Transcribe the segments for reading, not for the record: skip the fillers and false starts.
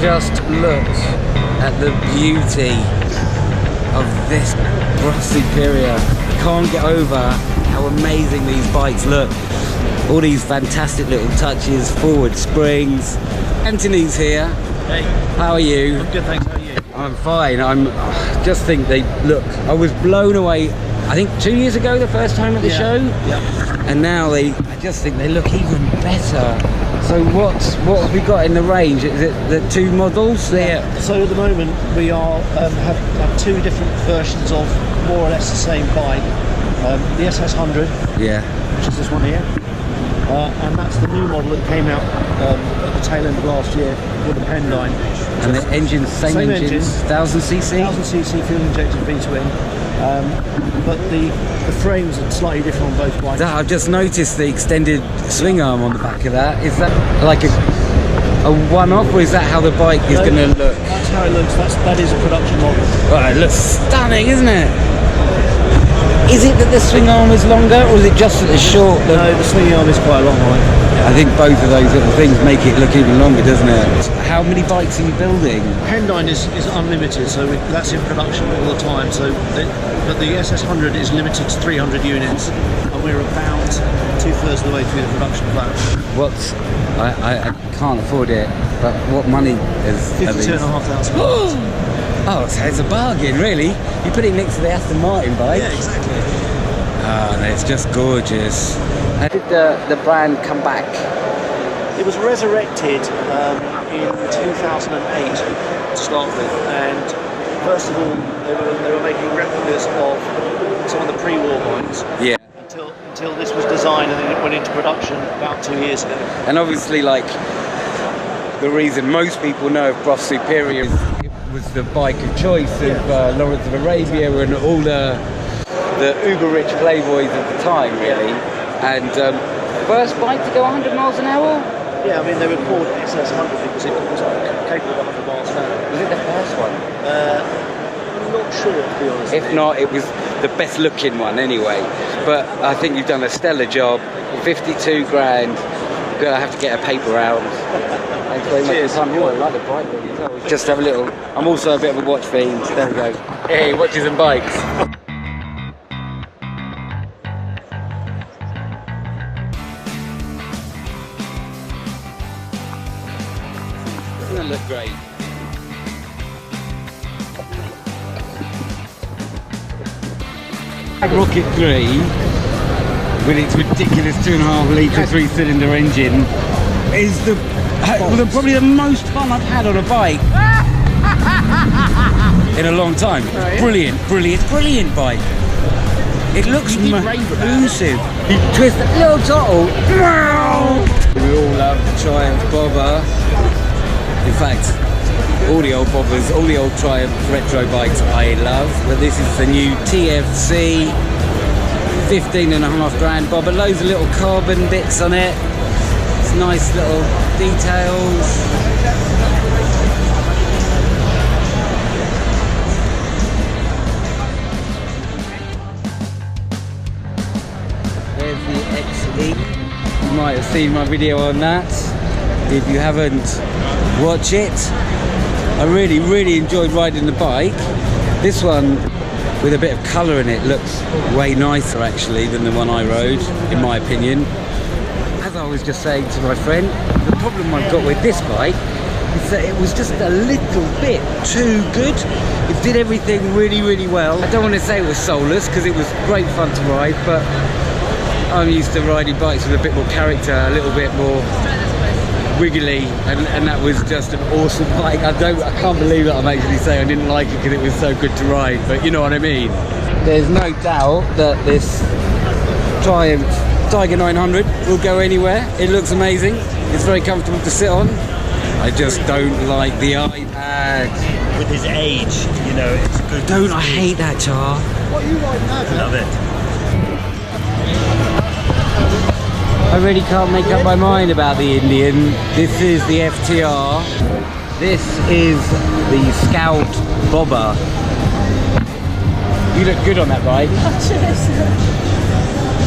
Just look at the beauty of this Brough Superior. Can't get over how amazing these bikes look. All these fantastic little touches, forward springs. Anthony's here. Hey. How are you? I'm good, thanks. How are you? I'm fine. Just think they look. I was blown away. I think 2 years ago, the first time at the show. Yeah. And now I just think they look even better. So what have we got in the range? Is it the two models there? So at the moment we are have two different versions of more or less the same bike. The SS100, Yeah. which is this one here, and that's the new model that came out at the tail end of last year with the Pendine. And the engine, same engine, 1000cc? 1000cc fuel injected V-twin. But the frames are slightly different on both bikes. I've just noticed the extended swing arm on the back of that. Is that like a one-off, or is that how the bike is going to look? That's how it looks. That is a production model. Oh, it looks stunning, isn't it? Is it that the swing arm is longer, or is it just that it's short? No, the swing arm is quite a long one. I think both of those little things make it look even longer, doesn't it? How many bikes are you building? Pendine is unlimited, so that's in production all the time. So, but the SS100 is limited to 300 units, and we're about 2/3 of the way through the production plan. I can't afford it, but what money is 52,500. Oh, so it's a bargain, really. You put it next to the Aston Martin bike. Yeah, exactly. Oh, it's just gorgeous. How did the brand come back? It was resurrected in 2008 to start with, and first of all, they were making replicas of some of the pre-war bikes. Yeah. Until this was designed and then it went into production about 2 years ago. And obviously, like, the reason most people know of Brough Superior is it was the bike of choice of Lawrence of Arabia and all the uber-rich playboys of the time, really. And first bike to go 100 miles an hour? Yeah, I mean, they were called SS100 because it was capable of 100 miles an hour. Was it the first one? I'm not sure, to be honest. If not, it was the best looking one anyway. But I think you've done a stellar job. 52 grand. Gonna have to get a paper out. Thanks very much for your time. Oh, I like the bike as well. Just have a little. I'm also a bit of a watch fiend. There we go. Hey, watches and bikes. Doesn't that look great? Rocket 3 with its ridiculous 2.5 litre 3-cylinder engine is probably the most fun I've had on a bike in a long time. Brilliant bike. It looks massive. You twist the little throttle. We all love the Triumph Bobber. In fact, all the old Bobbers, all the old Triumph retro bikes I love, but this is the new TFC 15.5 grand Bobber. Loads of little carbon bits on it. It's nice little details. There's the XE. You might have seen my video on that. If you haven't, watch it. I really enjoyed riding the bike. This one, with a bit of colour in it, looks way nicer actually than the one I rode, in my opinion. As I was just saying to my friend, the problem I've got with this bike is that it was just a little bit too good. It did everything really well. I don't want to say it was soulless, because it was great fun to ride, but I'm used to riding bikes with a bit more character, a little bit more wiggly, and that was just an awesome bike. I can't believe that I'm actually saying I didn't like it because it was so good to ride, but you know what I mean. There's no doubt that this Triumph Tiger 900 will go anywhere. It looks amazing. It's very comfortable to sit on. I just don't like the iPad. With his age, you know, it's a good. Don't I hate that, Char? What you like now? Love it. I really can't make up my mind about the Indian. This is the FTR. This is the Scout Bobber. You look good on that bike.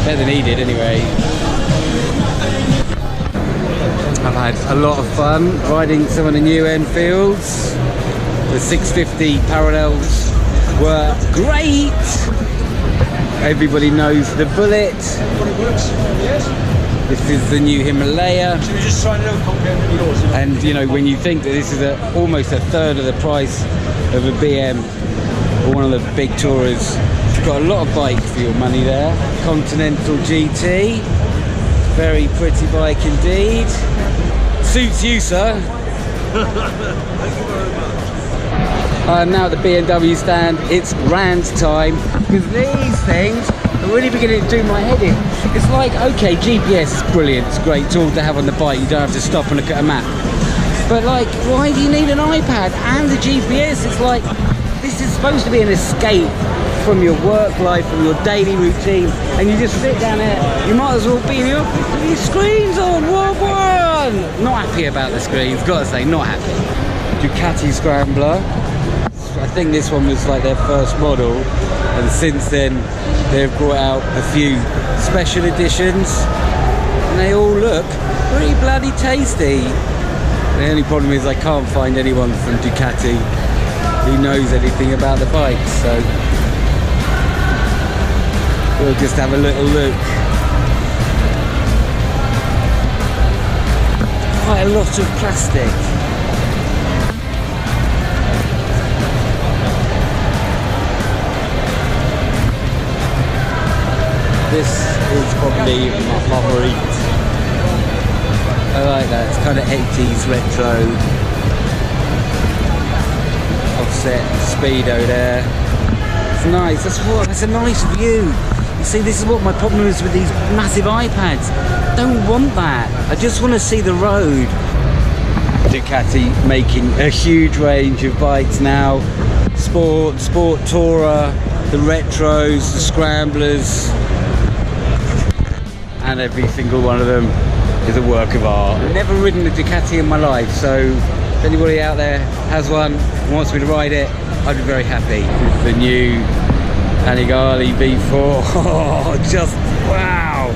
Better than he did anyway. I've had a lot of fun riding some of the new Enfields. The 650 parallels were great. Everybody knows the Bullet. This is the new Himalaya. And you know, when you think that this is almost a third of the price of a BM or one of the big tourers, you've got a lot of bike for your money there. Continental GT. Very pretty bike indeed. Suits you, sir. Thank you very much. Now at the BMW stand, it's rant time, because these things are really beginning to do my head in. It's like, okay, GPS is brilliant, it's a great tool to have on the bike, you don't have to stop and look at a map. But like, why do you need an iPad and a GPS? It's like, this is supposed to be an escape from your work life, from your daily routine, and you just sit down there, you might as well be in the office with your screens on, one. Not happy about the screens, gotta say, not happy. Ducati Scrambler. I think this one was like their first model, and since then they've brought out a few special editions, and they all look pretty bloody tasty. The only problem is I can't find anyone from Ducati who knows anything about the bike, so we'll just have a little look. Quite a lot of plastic. This is probably my favourite. I like that, it's kind of 80s retro. Offset speedo there. It's nice, that's a nice view. You see, this is what my problem is with these massive iPads. I don't want that, I just want to see the road. Ducati making a huge range of bikes now. Sport Tourer, the retros, the Scramblers. And every single one of them is a work of art. I've never ridden a Ducati in my life, so if anybody out there has one and wants me to ride it, I'd be very happy. This is the new Panigale V4. Oh, just wow!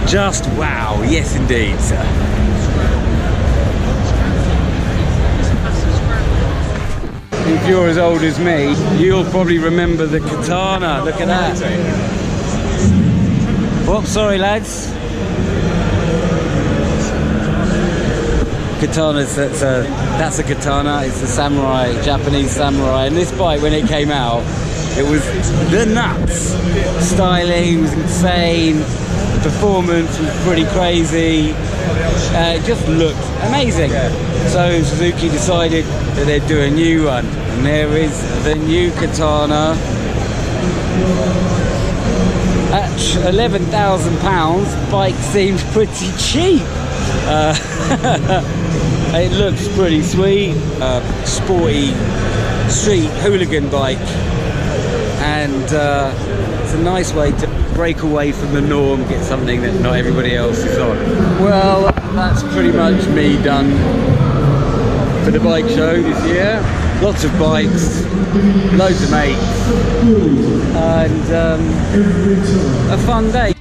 Just wow, yes indeed, sir. If you're as old as me, you'll probably remember the Katana. Look at that. Whoops, sorry lads. Katanas, that's a Katana. It's a samurai, Japanese samurai. And this bike, when it came out, it was the nuts. Styling was insane. Performance was pretty crazy. It just looked amazing. So Suzuki decided that they'd do a new one, and there is the new Katana at £11,000. Bike seems pretty cheap. It looks pretty sweet. Sporty street hooligan bike, and it's a nice way to break away from the norm, get something that not everybody else is on. Well, that's pretty much me done for the bike show this year. Lots of bikes, loads of mates, and a fun day.